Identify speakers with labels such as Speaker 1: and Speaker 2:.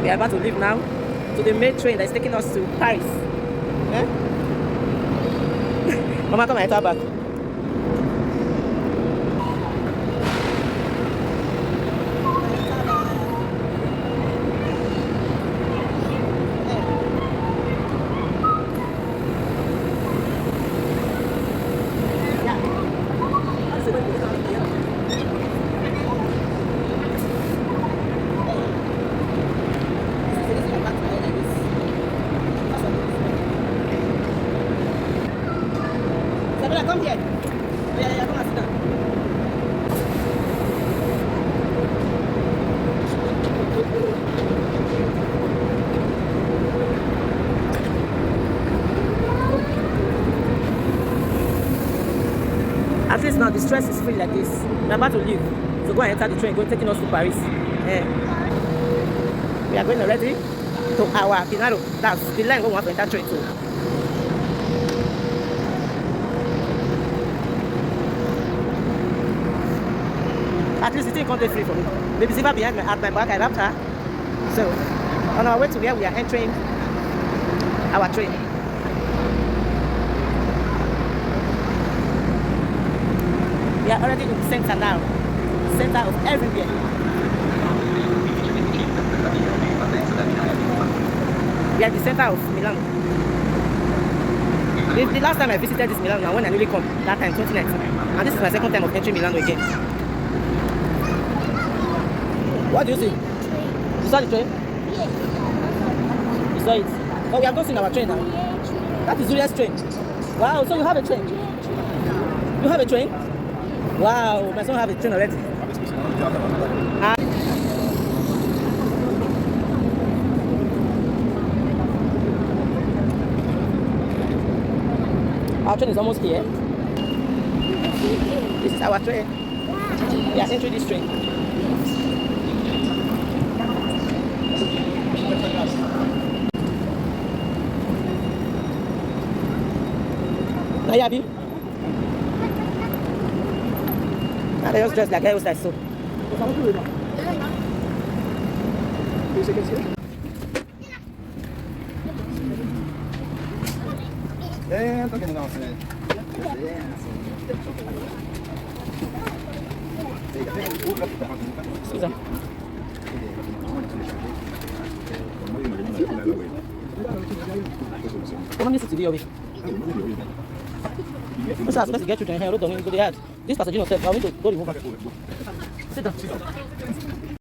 Speaker 1: We are about to leave now to the main train that is taking us to Paris. Eh? Mama, come and enter back. Come here. Yeah, come and sit down. At least now the stress is free like this. We're about to leave. So go and enter the train, go taking us to Paris. We are going already to our Pinaro. That's the line we want to enter train to. At least the thing can't get free for me. Baby Ziva behind me at my back, I wrapped her. So, on our way to where we are entering our train. We are already in the center now. Center of everywhere. We are at the center of Milan. The last time I visited this Milan, when I really come, that time, 2019. And this is my second time of entering Milan again. What do you see? You saw the train?
Speaker 2: Yes.
Speaker 1: You saw it? Oh, we have not seen our train now. That is Julia's train. Wow, so you have a train? You have a train? Wow, my son have a train already. Our train is almost here. This is our train. We are entering this train. Nayabi? Now they just dress like I was like so. Scusa. Come on, this is the deal. This is supposed to get children here. This passenger, I want to go remove her. Sit down.